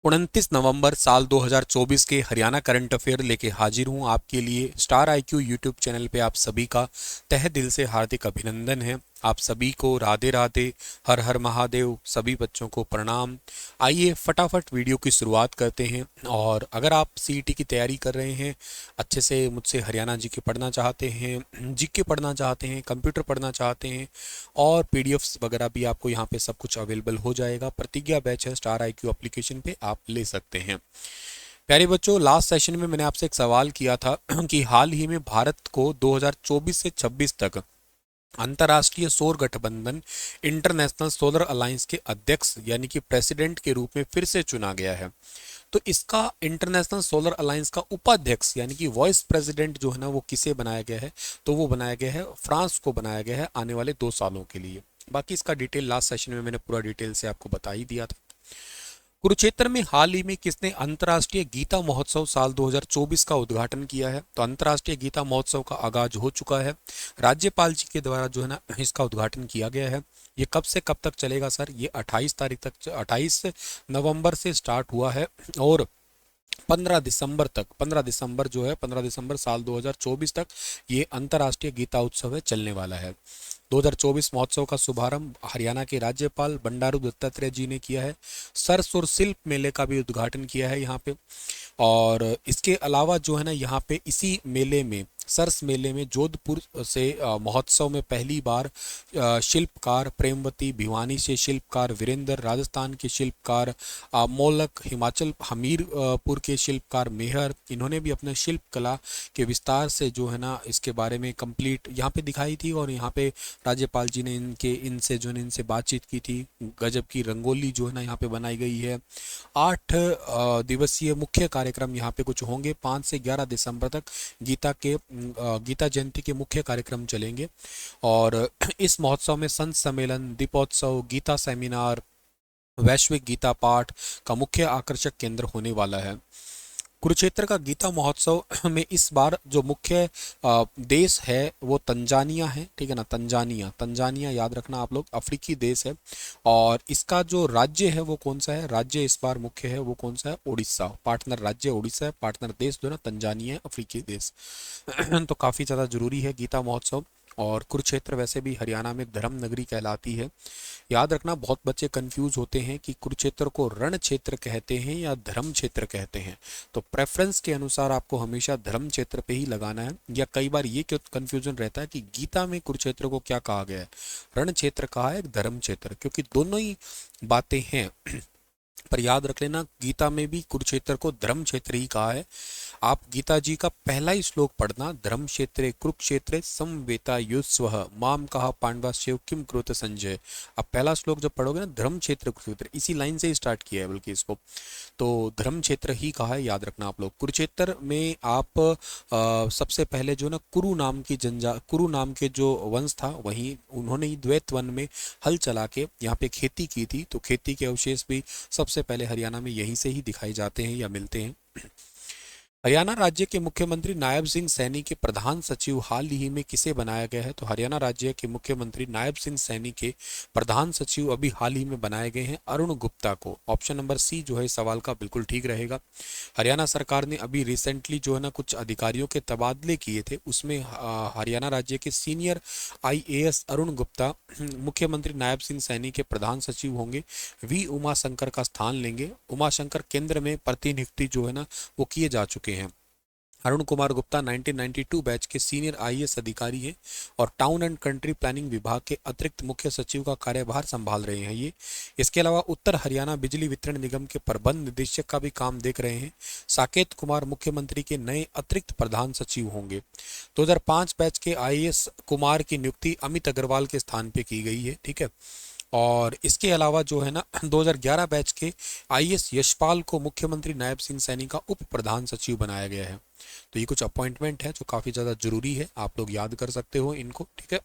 29 नवंबर साल 2024 के Haryana current affair लेके हाजिर हूँ आपके लिए। स्टार आईक्यू यूट्यूब चैनल पे आप सभी का तहे दिल से हार्दिक अभिनंदन है। आप सभी को राधे राधे, हर हर महादेव, सभी बच्चों को प्रणाम। आइए फटाफट वीडियो की शुरुआत करते हैं। और अगर आप सीईटी की तैयारी कर रहे हैं, अच्छे से मुझसे हरियाणा जीके पढ़ना चाहते हैं, जीके पढ़ना चाहते हैं, कंप्यूटर पढ़ना चाहते हैं और पीडीएफ्स वगैरह भी आपको यहाँ पे सब कुछ अवेलेबल हो जाएगा। प्रतिज्ञा बैच है, स्टार आईक्यू एप्लीकेशन पे आप ले सकते हैं। प्यारे बच्चों, लास्ट सेशन में मैंने आपसे एक सवाल किया था कि हाल ही में भारत को 2024 से 26 तक अंतर्राष्ट्रीय सौर गठबंधन इंटरनेशनल सोलर अलायंस के अध्यक्ष यानी कि प्रेसिडेंट के रूप में फिर से चुना गया है। तो इसका इंटरनेशनल सोलर अलायंस का उपाध्यक्ष यानी कि वाइस प्रेसिडेंट जो है ना, वो किसे बनाया गया है? तो वो बनाया गया है, फ्रांस को बनाया गया है आने वाले 2 सालों के लिए। बाकी इसका डिटेल लास्ट सेशन में मैंने पूरा डिटेल से आपको बता ही दिया था। कुरुक्षेत्र में हाल ही में किसने अंतर्राष्ट्रीय गीता महोत्सव साल 2024 का उद्घाटन किया है? तो अंतर्राष्ट्रीय गीता महोत्सव का आगाज हो चुका है। राज्यपाल जी के द्वारा जो है ना, इसका उद्घाटन किया गया है। ये कब से कब तक चलेगा सर? ये 28 तारीख तक, 28 नवंबर से स्टार्ट हुआ है और 15 दिसंबर तक, 15 दिसंबर जो है, 15 दिसंबर साल 2024 तक ये अंतर्राष्ट्रीय गीता उत्सव है, चलने वाला है। 2024 महोत्सव का शुभारंभ हरियाणा के राज्यपाल बंडारू दत्तात्रेय जी ने किया है। सरस और शिल्प मेले का भी उद्घाटन किया है यहाँ पे। और इसके अलावा जो है ना, यहाँ पे इसी मेले में, सरस मेले में जोधपुर से महोत्सव में पहली बार शिल्पकार प्रेमवती, भिवानी से शिल्पकार वीरेंद्र, राजस्थान के शिल्पकार मोलक, हिमाचल हमीरपुर के शिल्पकार मेहर, इन्होंने भी अपने शिल्प कला के विस्तार से जो है ना, इसके बारे में कंप्लीट यहाँ पे दिखाई थी। और यहाँ पे राज्यपाल जी ने इनसे जो है इनसे बातचीत की थी। गजब की रंगोली जो है ना यहाँ पे बनाई गई है। 8 दिवसीय मुख्य कार्यक्रम यहाँ पे कुछ होंगे। 5 से 11 दिसंबर तक गीता जयंती के मुख्य कार्यक्रम चलेंगे। और इस महोत्सव में संत सम्मेलन, दीपोत्सव, गीता सेमिनार, वैश्विक गीता पाठ का मुख्य आकर्षक केंद्र होने वाला है। कुरुक्षेत्र का गीता महोत्सव में इस बार जो मुख्य देश है वो तंजानिया है, ठीक है ना। तंजानिया, तंजानिया याद रखना आप लोग, अफ्रीकी देश है। और इसका जो राज्य है वो कौन सा है? राज्य इस बार मुख्य है वो कौन सा है? उड़ीसा। पार्टनर राज्य उड़ीसा है, पार्टनर देश जो है ना तंजानिया है, अफ्रीकी देश। तो काफ़ी ज़्यादा जरूरी है गीता महोत्सव। और कुरुक्षेत्र वैसे भी हरियाणा में धर्म नगरी कहलाती है। याद रखना, बहुत बच्चे कंफ्यूज होते हैं कि कुरुक्षेत्र को रण क्षेत्र कहते हैं या धर्म क्षेत्र कहते हैं। तो प्रेफरेंस के अनुसार आपको हमेशा धर्म क्षेत्र पे ही लगाना है। या कई बार ये क्यों कंफ्यूजन रहता है कि गीता में कुरुक्षेत्र को क्या कहा गया है? रण क्षेत्र कहा है, धर्म क्षेत्र, क्योंकि दोनों ही बातें हैं। पर याद रख लेना, गीता में भी कुरुक्षेत्र को धर्म क्षेत्र ही कहा है। आप गीता जी का पहला ही श्लोक पढ़ना, धर्म क्षेत्रे कुरुक्षेत्रे समवेता युस्वः माम कहा पांडवास्यो किम कुरुत संजय। आप पहला श्लोक जब पढ़ोगे ना, धर्म क्षेत्र कुरुक्षेत्र, इसी लाइन से ही स्टार्ट किया है बल्कि इसको, तो धर्म क्षेत्र ही कहा है, याद रखना आप लोग। कुरुक्षेत्र में आप सबसे पहले जो ना कुरु नाम के जो वंश था, वहीं उन्होंने ही द्वैत वन में हल चला के यहाँ पे खेती की थी। तो खेती के अवशेष भी सबसे पहले हरियाणा में यहीं से ही दिखाई जाते हैं या मिलते हैं। हरियाणा राज्य के मुख्यमंत्री नायब सिंह सैनी के प्रधान सचिव हाल ही में किसे बनाया गया है? तो हरियाणा राज्य के मुख्यमंत्री नायब सिंह सैनी के प्रधान सचिव अभी हाल ही में बनाए गए हैं अरुण गुप्ता को। ऑप्शन नंबर सी जो है इस सवाल का बिल्कुल ठीक रहेगा। हरियाणा सरकार ने अभी रिसेंटली जो है ना कुछ अधिकारियों के तबादले किए थे, उसमें हरियाणा राज्य के सीनियर IAS अरुण गुप्ता मुख्यमंत्री नायब सिंह सैनी के प्रधान सचिव होंगे। वी उमाशंकर का स्थान लेंगे। उमाशंकर केंद्र में प्रतिनियुक्ति जो है ना वो किए जा चुके हैं। अरुण कुमार गुप्ता 1992 बैच के सीनियर IAS अधिकारी हैं और टाउन एंड कंट्री प्लानिंग विभाग के अतिरिक्त मुख्य सचिव का कार्यभार संभाल रहे हैं ये। इसके अलावा उत्तर हरियाणा बिजली वितरण निगम के प्रबंध निदेशक का भी काम देख रहे हैं। साकेत कुमार मुख्यमंत्री के नए अतिरिक्त प्रधान सचिव होंगे। 2005 बैच के IAS कुमार की नियुक्ति अमित अग्रवाल के स्थान पे की गई है, ठीक है। और इसके अलावा जो है ना 2011 बैच के IAS यशपाल को मुख्यमंत्री नायब सिंह सैनी का उप प्रधान सचिव बनाया गया है। तो ये कुछ अपॉइंटमेंट है जो काफ़ी ज़्यादा जरूरी है, आप लोग याद कर सकते हो इनको, ठीक है।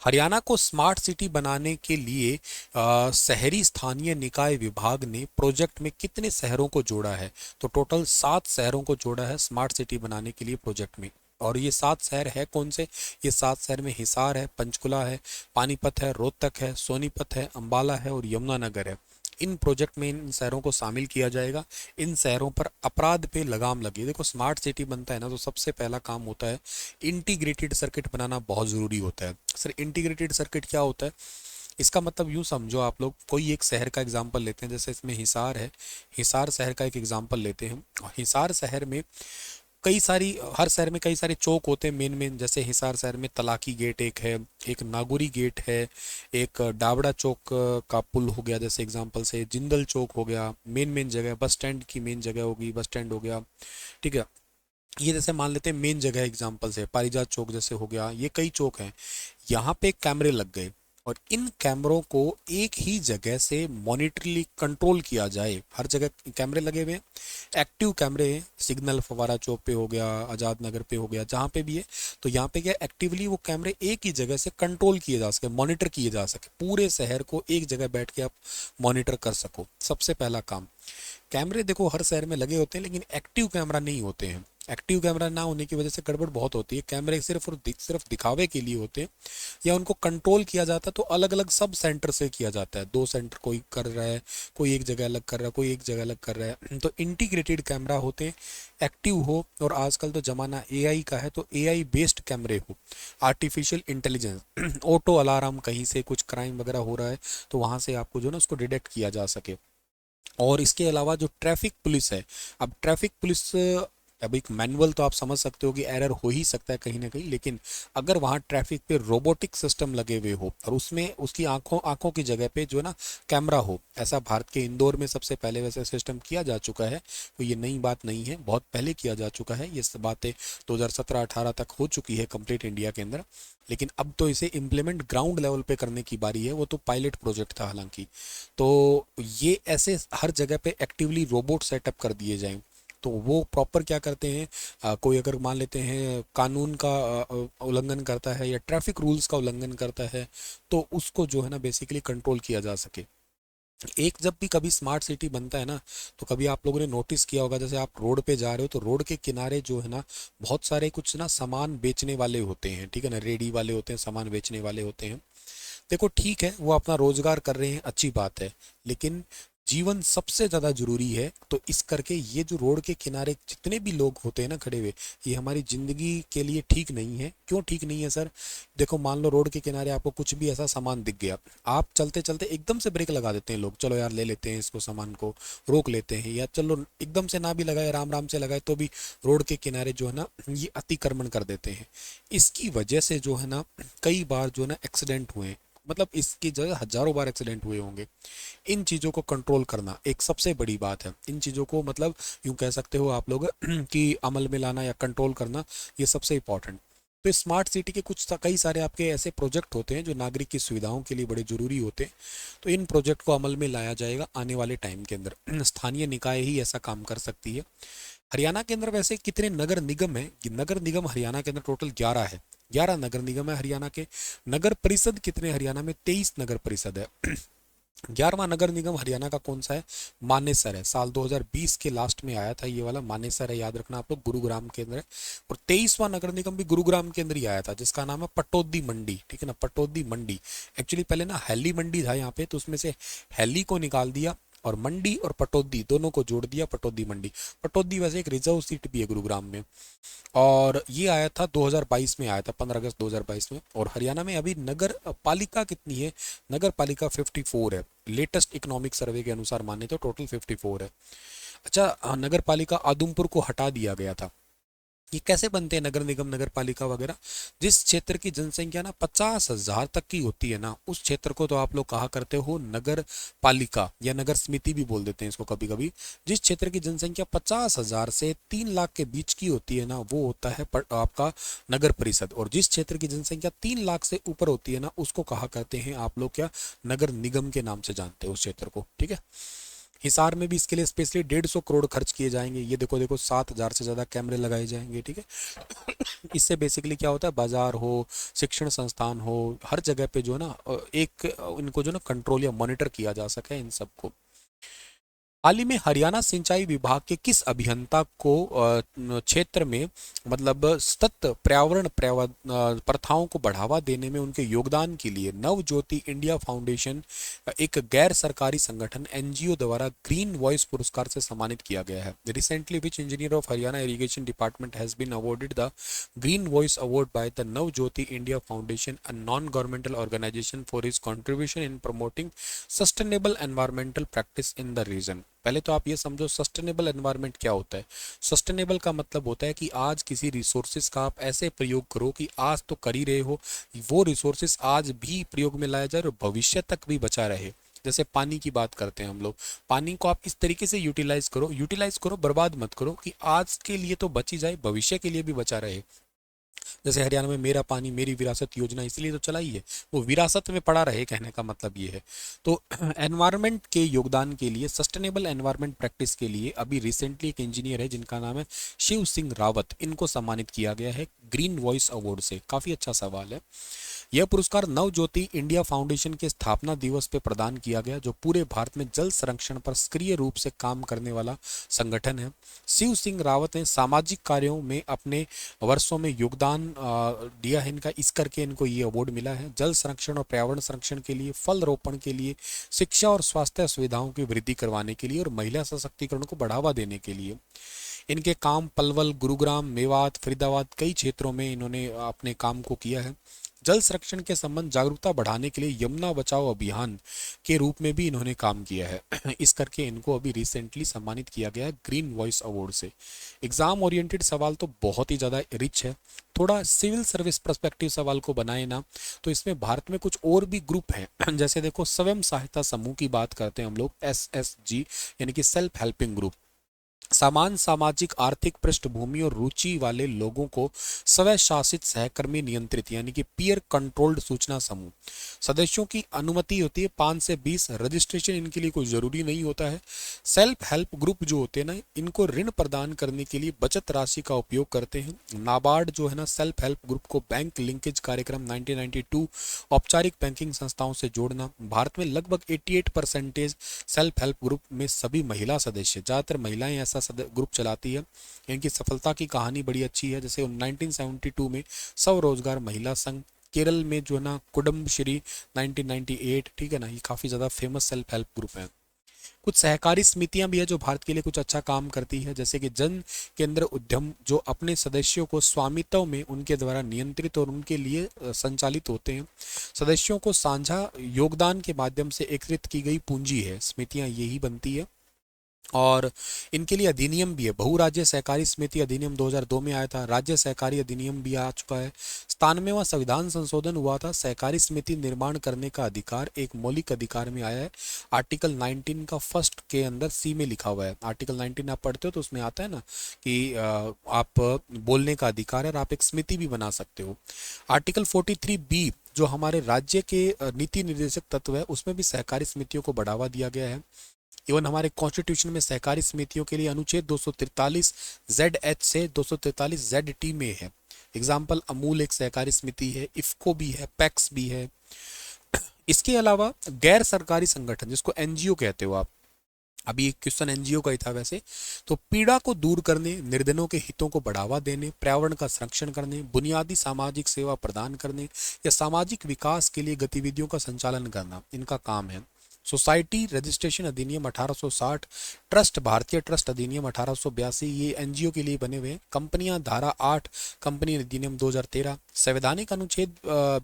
हरियाणा को स्मार्ट सिटी बनाने के लिए शहरी स्थानीय निकाय विभाग ने प्रोजेक्ट में कितने शहरों को जोड़ा है? तो टोटल 7 शहरों को जोड़ा है स्मार्ट सिटी बनाने के लिए प्रोजेक्ट में। और ये 7 शहर है कौन से? ये 7 शहर में हिसार है, पंचकुला है, पानीपत है, रोहतक है, सोनीपत है, अंबाला है और यमुनानगर है। इन प्रोजेक्ट में इन शहरों को शामिल किया जाएगा, इन शहरों पर अपराध पे लगाम लगी। देखो स्मार्ट सिटी बनता है ना, तो सबसे पहला काम होता है इंटीग्रेटेड सर्किट बनाना, बहुत ज़रूरी होता है। सर इंटीग्रेटेड सर्किट क्या होता है? इसका मतलब यूँ समझो आप लोग, कोई एक शहर का एग्जांपल लेते हैं, जैसे इसमें हिसार है, हिसार शहर का एक एग्जांपल लेते हैं। हिसार शहर में कई सारी, हर शहर में कई सारे चौक होते हैं मेन मेन, जैसे हिसार शहर में तलाकी गेट एक है, एक नागौरी गेट है, एक डावड़ा चौक का पुल हो गया जैसे एग्जांपल से, जिंदल चौक हो गया, मेन मेन जगह, बस स्टैंड की मेन जगह होगी, बस स्टैंड हो गया, ठीक है। ये जैसे मान लेते हैं मेन जगह एग्जांपल से पारिजात चौक जैसे हो गया, ये कई चौक हैं। यहाँ पे कैमरे लग गए और इन कैमरों को एक ही जगह से मॉनिटरली कंट्रोल किया जाए। हर जगह कैमरे लगे हुए हैं, एक्टिव कैमरे हैं, सिग्नल फवारा चौक पे हो गया, आज़ाद नगर पे हो गया, जहाँ पे भी है। तो यहाँ पे क्या एक्टिवली वो कैमरे एक ही जगह से कंट्रोल किए जा सके, मॉनिटर किए जा सके, पूरे शहर को एक जगह बैठ के आप मॉनिटर कर सको। सबसे पहला काम, कैमरे देखो हर शहर में लगे होते हैं लेकिन एक्टिव कैमरा नहीं होते हैं। एक्टिव कैमरा ना होने की वजह से गड़बड़ बहुत होती है। कैमरे सिर्फ और सिर्फ दिखावे के लिए होते हैं, या उनको कंट्रोल किया जाता है तो अलग अलग सब सेंटर से किया जाता है। दो सेंटर कोई कर रहा है, कोई एक जगह अलग कर रहा है, कोई एक जगह अलग कर रहा है। तो इंटीग्रेटेड कैमरा होते हैं, एक्टिव हो, और आजकल तो ज़माना एआई का है, तो एआई बेस्ड कैमरे हो, आर्टिफिशियल इंटेलिजेंस, ऑटो अलार्म, कहीं से कुछ क्राइम वगैरह हो रहा है तो वहाँ से आपको जो ना उसको डिटेक्ट किया जा सके। और इसके अलावा जो ट्रैफिक पुलिस है, अब ट्रैफिक पुलिस, अब एक मैनुअल तो आप समझ सकते हो कि एरर हो ही सकता है कहीं ना कहीं, लेकिन अगर वहाँ ट्रैफिक पे रोबोटिक सिस्टम लगे हुए हो और उसमें उसकी आंखों आंखों की जगह पे जो है ना कैमरा हो, ऐसा भारत के इंदौर में सबसे पहले वैसे सिस्टम किया जा चुका है। तो ये नई बात नहीं है, बहुत पहले किया जा चुका है, ये सब बातें 2017-18 तक हो चुकी है कंप्लीट इंडिया के अंदर। लेकिन अब तो इसे इम्प्लीमेंट ग्राउंड लेवल पे करने की बारी है, वो तो पायलट प्रोजेक्ट था हालांकि। तो ये ऐसे हर जगह पे एक्टिवली रोबोट सेटअप कर दिए जाएं, तो वो प्रॉपर क्या करते हैं, कोई अगर मान लेते हैं कानून का उल्लंघन करता है या ट्रैफिक रूल्स का उल्लंघन करता है, तो उसको जो है ना बेसिकली कंट्रोल किया जा सके। एक जब भी कभी स्मार्ट सिटी बनता है ना, तो कभी आप लोगों ने नोटिस किया होगा, जैसे आप रोड पे जा रहे हो तो रोड के किनारे जो है ना बहुत सारे कुछ ना सामान बेचने वाले होते हैं, ठीक है ना, रेडी वाले होते हैं, सामान बेचने वाले होते हैं। देखो ठीक है, वो अपना रोजगार कर रहे हैं, अच्छी बात है, लेकिन जीवन सबसे ज़्यादा जरूरी है। तो इस करके ये जो रोड के किनारे जितने भी लोग होते हैं ना खड़े हुए, ये हमारी ज़िंदगी के लिए ठीक नहीं है। क्यों ठीक नहीं है सर? देखो मान लो रोड के किनारे आपको कुछ भी ऐसा सामान दिख गया, आप चलते चलते एकदम से ब्रेक लगा देते हैं लोग, चलो यार ले लेते हैं इसको, सामान को रोक लेते हैं, या चलो एकदम से ना भी लगाए, राम राम से लगाए, तो भी रोड के किनारे जो है ना ये अतिक्रमण कर देते हैं। इसकी वजह से जो है ना कई बार जो है ना एक्सीडेंट हुए हैं, मतलब इसकी जगह हजारों बार एक्सीडेंट हुए होंगे। इन चीज़ों को कंट्रोल करना एक सबसे बड़ी बात है। इन चीज़ों को मतलब यूँ कह सकते हो आप लोग कि अमल में लाना या कंट्रोल करना, ये सबसे इंपॉर्टेंट। तो स्मार्ट सिटी के कुछ कई सारे आपके ऐसे प्रोजेक्ट होते हैं जो नागरिक की सुविधाओं के लिए बड़े जरूरी होते हैं। तो इन प्रोजेक्ट को अमल में लाया जाएगा आने वाले टाइम के अंदर। स्थानीय निकाय ही ऐसा काम कर सकती है। हरियाणा के अंदर वैसे कितने नगर निगम है? नगर निगम हरियाणा के अंदर टोटल 11 है, 11 नगर निगम है हरियाणा के। नगर परिषद कितने हरियाणा में? 23 नगर परिषद है। 11वां नगर निगम हरियाणा का कौन सा है? मानेसर है। साल 2020 के लास्ट में आया था ये वाला, मानेसर है, याद रखना आप लोग, गुरुग्राम के अंदर है। और 23वां नगर निगम भी गुरुग्राम के अंदर ही आया था, जिसका नाम है पटौदी मंडी, ठीक है ना, पटौदी मंडी। एक्चुअली पहले ना हैली मंडी था यहाँ पे, तो उसमें से हैली को निकाल दिया और मंडी और पटौदी दोनों को जोड़ दिया, पटौदी मंडी। पटौदी वैसे एक रिजर्व सीट भी है गुरुग्राम में। और ये आया था 2022 में, आया था 15 अगस्त 2022 में। और हरियाणा में अभी नगर पालिका कितनी है? नगर पालिका 54 है, लेटेस्ट इकोनॉमिक सर्वे के अनुसार माने तो टोटल 54 है। अच्छा, नगर पालिका आदमपुर को हटा दिया गया था। ये कैसे बनते हैं नगर निगम नगर पालिका वगैरह? जिस क्षेत्र की जनसंख्या ना 50,000 तक की होती है ना, उस क्षेत्र को तो आप लोग कहा करते हो नगर पालिका, या नगर समिति भी बोल देते हैं इसको कभी कभी। जिस क्षेत्र की जनसंख्या 50,000 से 3 लाख के बीच की होती है ना, वो होता है आपका नगर परिषद। और जिस क्षेत्र की जनसंख्या 3 लाख से ऊपर होती है ना, उसको कहा करते हैं आप लोग क्या? नगर निगम के नाम से जानते हैं उस क्षेत्र को, ठीक है। हिसार में भी इसके लिए स्पेशली 150 करोड़ खर्च किए जाएंगे। ये देखो देखो 7,000 से ज़्यादा कैमरे लगाए जाएंगे, ठीक है। इससे बेसिकली क्या होता है, बाजार हो, शिक्षण संस्थान हो, हर जगह पे जो है ना एक इनको जो ना कंट्रोल या मॉनिटर किया जा सके इन सबको। हाल ही में हरियाणा सिंचाई विभाग के किस अभियंता को क्षेत्र में मतलब सतत प्रथाओं को बढ़ावा देने में उनके योगदान के लिए नव ज्योति इंडिया फाउंडेशन, एक गैर सरकारी संगठन एनजीओ द्वारा ग्रीन वॉइस पुरस्कार से सम्मानित किया गया है? Recently which engineer of Haryana irrigation department has been awarded the green voice award by the Nav Jyoti India foundation, a non governmental organisation, for his contribution in promoting sustainable environmental practice in the region? पहले तो आप ये समझो sustainable environment क्या होता है। Sustainable का मतलब होता है कि आज किसी रिसोर्सेज का आप ऐसे प्रयोग करो कि आज तो कर ही रहे हो, वो रिसोर्सेज आज भी प्रयोग में लाया जाए और भविष्य तक भी बचा रहे। जैसे पानी की बात करते हैं हम लोग, पानी को आप इस तरीके से यूटिलाइज करो, बर्बाद मत करो कि आज के लिए तो बच ही जाए, भविष्य के लिए भी बचा रहे। जैसे हरियाणा में मेरा पानी मेरी विरासत योजना इसलिए तो चलाई है, वो विरासत में पड़ा रहे, कहने का मतलब ये है। तो एनवायरनमेंट के योगदान के लिए, सस्टेनेबल एनवायरनमेंट प्रैक्टिस के लिए अभी रिसेंटली एक इंजीनियर है जिनका नाम है शिव सिंह रावत, इनको सम्मानित किया गया है ग्रीन वॉइस अवार्ड से। काफी अच्छा सवाल है। यह पुरस्कार नव ज्योति इंडिया फाउंडेशन के स्थापना दिवस पे प्रदान किया गया, जो पूरे भारत में जल संरक्षण पर सक्रिय रूप से काम करने वाला संगठन है। शिव सिंह रावत ने सामाजिक कार्यों में अपने वर्षों में योगदान दिया है, इनका इस करके इनको ये अवार्ड मिला है। जल संरक्षण और पर्यावरण संरक्षण के लिए, फल रोपण के लिए, शिक्षा और स्वास्थ्य सुविधाओं की वृद्धि करवाने के लिए और महिला सशक्तिकरण को बढ़ावा देने के लिए। इनके काम पलवल, गुरुग्राम, मेवात, फरीदाबाद कई क्षेत्रों में इन्होंने अपने काम को किया है। जल संरक्षण के संबंध जागरूकता बढ़ाने के लिए यमुना बचाओ अभियान के रूप में भी इन्होंने काम किया है। इस करके इनको अभी रिसेंटली सम्मानित किया गया है ग्रीन वॉइस अवार्ड से। एग्जाम ओरिएंटेड सवाल तो बहुत ही ज़्यादा रिच है। थोड़ा सिविल सर्विस पर्सपेक्टिव सवाल को बनाए ना, तो इसमें भारत में कुछ और भी ग्रुप हैं। जैसे देखो, स्वयं सहायता समूह की बात करते हैं हम लोग, SSG यानी कि सेल्फ हेल्पिंग ग्रुप। समान सामाजिक आर्थिक पृष्ठभूमि और रुचि वाले लोगों को स्वशासित सहकर्मी नियंत्रित यानी कि पीयर कंट्रोल्ड सूचना समूह। सदस्यों की अनुमति होती है 5 से 20, रजिस्ट्रेशन इनके लिए कोई जरूरी नहीं होता है। सेल्फ हेल्प ग्रुप जो होते हैं ना, इनको ऋण प्रदान करने के लिए बचत राशि का उपयोग करते हैं। नाबार्ड जो है ना, सेल्फ हेल्प ग्रुप को बैंक लिंकेज कार्यक्रम 1992 औपचारिक बैंकिंग संस्थाओं से जोड़ना। भारत में लगभग 88% सेल्फ हेल्प ग्रुप में सभी महिला सदस्य, ज़्यादातर महिलाएं ऐसा ग्रुप चलाती है। इनकी सफलता की कहानी बड़ी अच्छी है। जैसे 1972 में स्वरोजगार महिला संघ, केरल में जो है ना कुडुम्बश्री 1998, ठीक है ना, ये काफ़ी ज़्यादा फेमस सेल्फ हेल्प ग्रुप है। कुछ सहकारी समितियां भी है जो भारत के लिए कुछ अच्छा काम करती है, जैसे कि जन केंद्र उद्यम, जो अपने सदस्यों को स्वामित्व में उनके द्वारा नियंत्रित और उनके लिए संचालित होते हैं। सदस्यों को साझा योगदान के माध्यम से एकत्रित की गई पूंजी है, समितियां यही बनती है। और इनके लिए अधिनियम भी है। बहुराज्य सहकारी समिति अधिनियम 2002 में आया था। राज्य सहकारी अधिनियम भी आ चुका है। 97वां संविधान संशोधन हुआ था। सहकारी समिति निर्माण करने का अधिकार एक मौलिक अधिकार में आया है। आर्टिकल 19 का फर्स्ट के अंदर सी में लिखा हुआ है। आर्टिकल 19 आप पढ़ते हो तो उसमें आता है ना कि आप बोलने का अधिकार है और आप एक समिति भी बना सकते हो। आर्टिकल 43B जो हमारे राज्य के नीति निर्देशक तत्व है, उसमें भी सहकारी समितियों को बढ़ावा दिया गया है। इवन हमारे कॉन्स्टिट्यूशन में सहकारी समितियों के लिए अनुच्छेद 243 ZH से 243 ZT में है। एग्जाम्पल, अमूल एक सहकारी समिति है, इफ्को भी है, पैक्स भी है। इसके अलावा गैर सरकारी संगठन, जिसको एनजीओ कहते हो आप, अभी एक क्वेश्चन एनजीओ का ही था वैसे, तो पीड़ा को दूर करने, निर्धनों के हितों को बढ़ावा देने, पर्यावरण का संरक्षण करने, बुनियादी सामाजिक सेवा प्रदान करने या सामाजिक विकास के लिए गतिविधियों का संचालन करना इनका काम है। सोसाइटी रजिस्ट्रेशन अधिनियम 1860, ट्रस्ट भारतीय ट्रस्ट अधिनियम 1882, ये एनजीओ के लिए बने हुए हैं। कंपनियां धारा 8 कंपनी अधिनियम 2013। संवैधानिक अनुच्छेद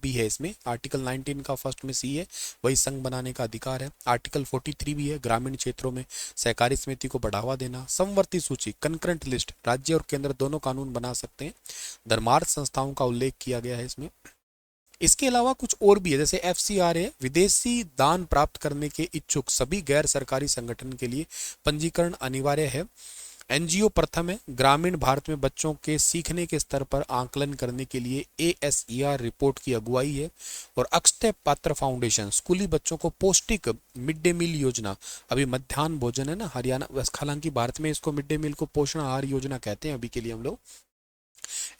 भी है इसमें। आर्टिकल 19 का फर्स्ट में सी है, वही संघ बनाने का अधिकार है। आर्टिकल 43 भी है, ग्रामीण क्षेत्रों में सहकारी समिति को बढ़ावा देना। समवर्ती सूची कंकरेंट लिस्ट, राज्य और केंद्र दोनों कानून बना सकते हैं। धर्मार्थ संस्थाओं का उल्लेख किया गया है इसमें। इसके अलावा कुछ और भी है, जैसे FCRA, विदेशी दान प्राप्त करने के इच्छुक सभी गैर सरकारी संगठन के लिए पंजीकरण अनिवार्य है। एनजीओ प्रथम है, ग्रामीण भारत में बच्चों के सीखने के स्तर पर आकलन करने के लिए ASER रिपोर्ट की अगुवाई है। और अक्षय पात्र फाउंडेशन स्कूली बच्चों को पौष्टिक मिड डे मील योजना, अभी मध्याह्न भोजन है ना हरियाणा, हालांकि भारत में इसको मिड डे मील को पोषण आहार योजना कहते हैं अभी के लिए हम लोग।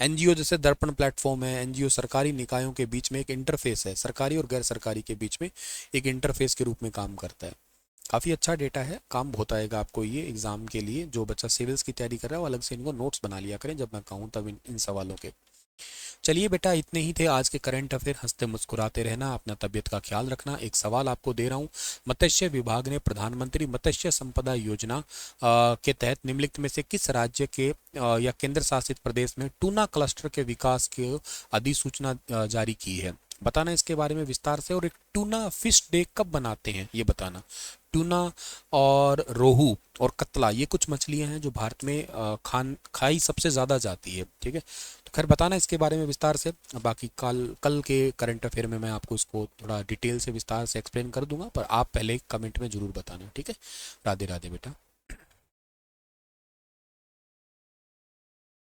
एनजीओ जैसे दर्पण प्लेटफॉर्म है। एनजीओ सरकारी निकायों के बीच में एक इंटरफेस है, सरकारी और गैर सरकारी के बीच में एक इंटरफेस के रूप में काम करता है। काफ़ी अच्छा डेटा है, काम बहुत आएगा आपको ये एग्ज़ाम के लिए। जो बच्चा सिविल्स की तैयारी कर रहा है वो अलग से इनको नोट्स बना लिया करें, जब मैं कहूँ तब इन सवालों के। चलिए बेटा, इतने ही थे आज के करंट अफेयर। हंसते मुस्कुराते रहना, अपना तबीयत का ख्याल रखना। एक सवाल आपको दे रहा हूँ, मत्स्य विभाग ने प्रधानमंत्री मत्स्य संपदा योजना के तहत निम्नलिखित में से किस राज्य के या केंद्र शासित प्रदेश में टूना क्लस्टर के विकास की अधिसूचना जारी की है? बताना इसके बारे में विस्तार से। और एक टूना फिश डे कब बनाते हैं ये बताना। टूना और रोहू और कतला, ये कुछ मछलियां हैं जो भारत में खाई सबसे ज़्यादा जाती है, ठीक है। तो खैर बताना इसके बारे में विस्तार से। बाकी कल कल के करंट अफेयर में मैं आपको इसको थोड़ा डिटेल से विस्तार से एक्सप्लेन कर दूंगा, पर आप पहले कमेंट में ज़रूर बताना, ठीक है। राधे राधे बेटा।